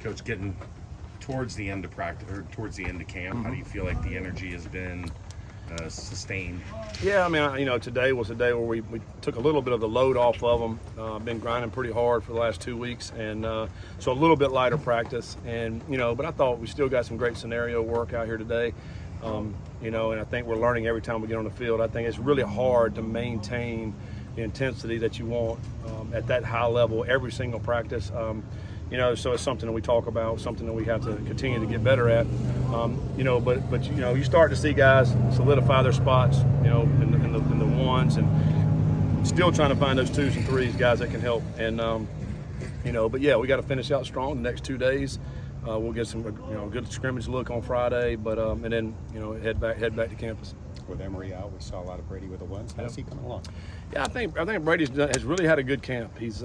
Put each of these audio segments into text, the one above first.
Coach, getting towards the end of practice or towards the end of camp, how do you feel like the energy has been sustained? Yeah, I mean, today was a day where we took a little bit of the load off of them. Been grinding pretty hard for the last 2 weeks, and so a little bit lighter practice. And but I thought we still got some great scenario work out here today. And I think we're learning every time we get on the field. I think it's really hard to maintain the intensity that you want at that high level every single practice. So it's something that we talk about, something that we have to continue to get better at. But you start to see guys solidify their spots, in the ones, and still trying to find those twos and threes, guys that can help. And but yeah, we got to finish out strong the next 2 days. We'll get some good scrimmage look on Friday, but and then head back to campus. With Emory out, we saw a lot of Brady with the ones. How's he coming along? Yeah, I think Brady has really had a good camp. He's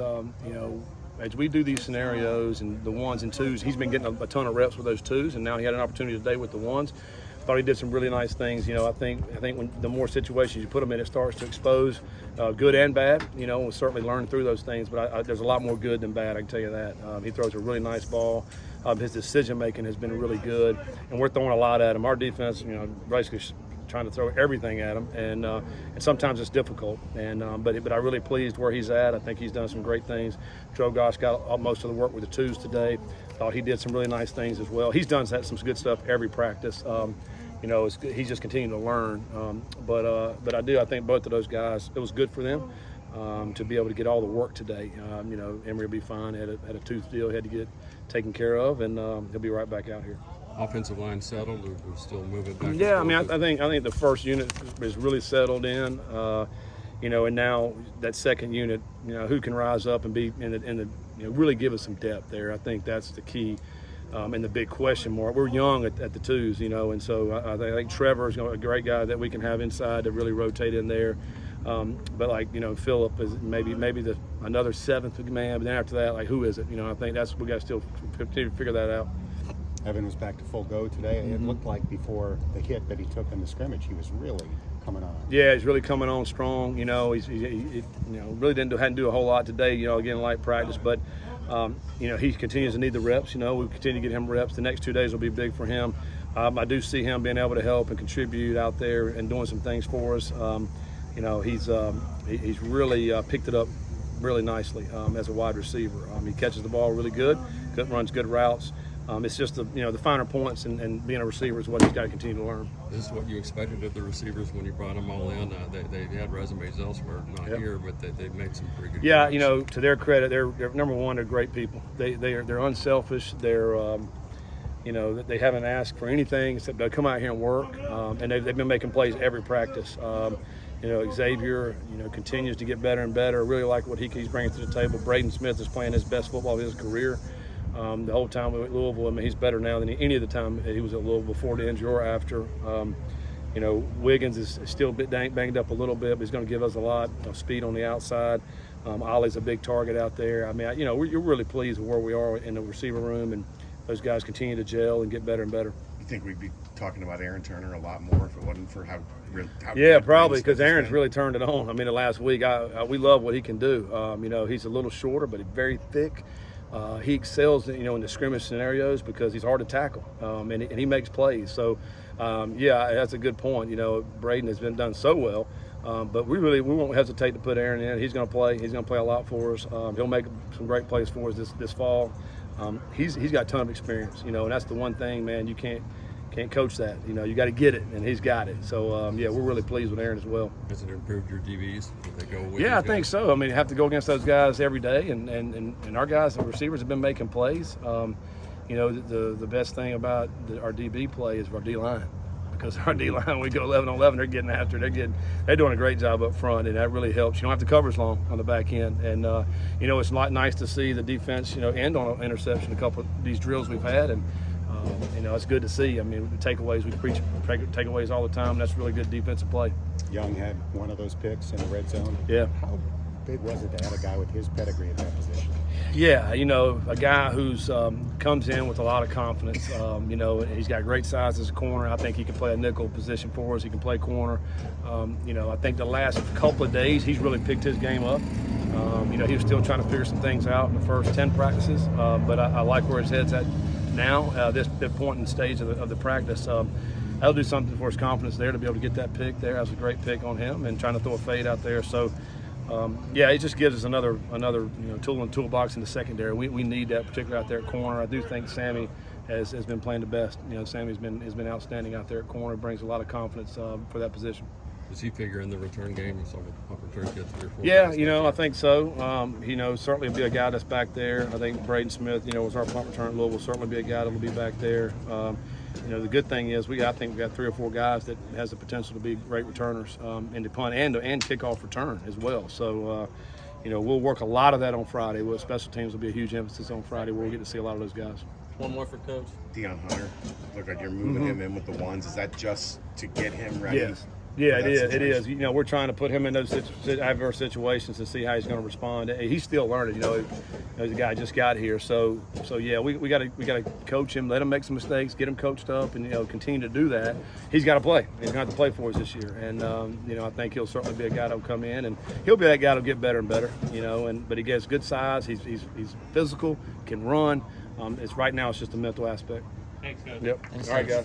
as we do these scenarios and the ones and twos, he's been getting a ton of reps with those twos, and now he had an opportunity today with the ones. Thought he did some really nice things. I think when the more situations you put him in, it starts to expose good and bad. We'll certainly learn through those things, but there's a lot more good than bad, I can tell you that. He throws a really nice ball. His decision making has been really good, and we're throwing a lot at him. Our defense, basically trying to throw everything at him, and sometimes it's difficult. But I'm really pleased where he's at. I think he's done some great things. Drogosh got most of the work with the twos today. Thought he did some really nice things as well. He's done some good stuff every practice. He's just continuing to learn. But I think both of those guys, it was good for them to be able to get all the work today. Emory will be fine. Had a tooth deal he had to get taken care of, and he'll be right back out here. Offensive line settled, or we're still moving back? Yeah, I think the first unit is really settled in, and now that second unit, who can rise up and be in the really give us some depth there. I think that's the key, and the big question mark. We're young at the twos, and so I think Trevor is a great guy that we can have inside to really rotate in there. But Phillip is maybe another seventh man, but then after that, who is it? I think we got to still continue to figure that out. Evan was back to full go today. It looked like before the hit that he took in the scrimmage, he was really coming on. Yeah, he's really coming on strong. He really hadn't do a whole lot today. Again, light practice, but he continues to need the reps. We continue to get him reps. The next 2 days will be big for him. I do see him being able to help and contribute out there and doing some things for us. He's really picked it up really nicely as a wide receiver. He catches the ball really good, runs good routes. It's just the finer points and being a receiver is what he's got to continue to learn. This is what you expected of the receivers when you brought them all in. They had resumes elsewhere, not here, but they made some pretty good. Yeah, games. To their credit, they're number one. They're great people. They're unselfish. They're they haven't asked for anything except to come out here and work. And they've been making plays every practice. Xavier, continues to get better and better. I really like what he's bringing to the table. Braden Smith is playing his best football of his career. The whole time we were at Louisville, he's better now than any of the time he was at Louisville before the injury or after. Wiggins is still a bit banged up a little bit, but he's going to give us a lot of speed on the outside. Ollie's a big target out there. We're really pleased with where we are in the receiver room, and those guys continue to gel and get better and better. You think we'd be talking about Aaron Turner a lot more if it wasn't for how yeah, probably, because Aaron's really turned it on. The last week, we love what he can do. He's a little shorter, but he's very thick. He excels, in the scrimmage scenarios because he's hard to tackle, and he makes plays. So, that's a good point. Braden has been done so well, but we won't hesitate to put Aaron in. He's going to play. He's going to play a lot for us. He'll make some great plays for us this fall. He's got a ton of experience, and that's the one thing, man. You can't coach that. You got to get it, and he's got it. So, we're really pleased with Aaron as well. Has it improved your DBs? Did they go away? Yeah, I think so. You have to go against those guys every day, and our guys, the receivers, have been making plays. The best thing about our DB play is our D-line, because our D-line, we go 11 on 11, they're getting after it. They're doing a great job up front, and that really helps. You don't have to cover as long on the back end. And, it's nice to see the defense, end on an interception, a couple of these drills we've had, and it's good to see. The takeaways, we preach takeaways all the time. That's really good defensive play. Young had one of those picks in the red zone. Yeah. How big was it to have a guy with his pedigree at that position? Yeah, a guy who's comes in with a lot of confidence. He's got great size as a corner. I think he can play a nickel position for us. He can play corner. I think the last couple of days he's really picked his game up. You know, he was still trying to figure some things out in the first 10 practices, but I like where his head's at now, this point in stage of the practice. That'll do something for his confidence there to be able to get that pick there. That was a great pick on him, and trying to throw a fade out there. So, yeah, it just gives us another tool in the toolbox in the secondary. We need that, particularly out there at corner. I do think Sammy has been playing the best. You know, Sammy's been outstanding out there at corner. Brings a lot of confidence for that position. Does he figure in the return game? You saw what punt return get 3 or 4 Yeah, guys you know, I like think so. You know, certainly will be a guy that's back there. I think Braden Smith, you know, was our punt return at Louisville. Certainly be a guy that will be back there. You know, the good thing is I think we got 3 or 4 guys that has the potential to be great returners in the punt and kickoff return as well. So, you know, we'll work a lot of that on Friday. Special teams will be a huge emphasis on Friday. We'll get to see a lot of those guys. One more for Coach. Deion Hunter, look like you're moving him in with the ones. Is that just to get him ready? Yes. Yeah, for it that is. It situation? is. You know, we're trying to put him in those adverse situations to see how he's going to respond. He's still learning. You know, the guy just got here, so yeah, we got to coach him, let him make some mistakes, get him coached up, and you know, continue to do that. He's got to play. He's going to have to play for us this year, and you know, I think he'll certainly be a guy that'll come in, and he'll be that guy that'll get better and better. You know, but he gets good size. He's physical, can run. It's right now. It's just a mental aspect. Thanks, Coach. Yep. Thanks, All right, Coach. guys.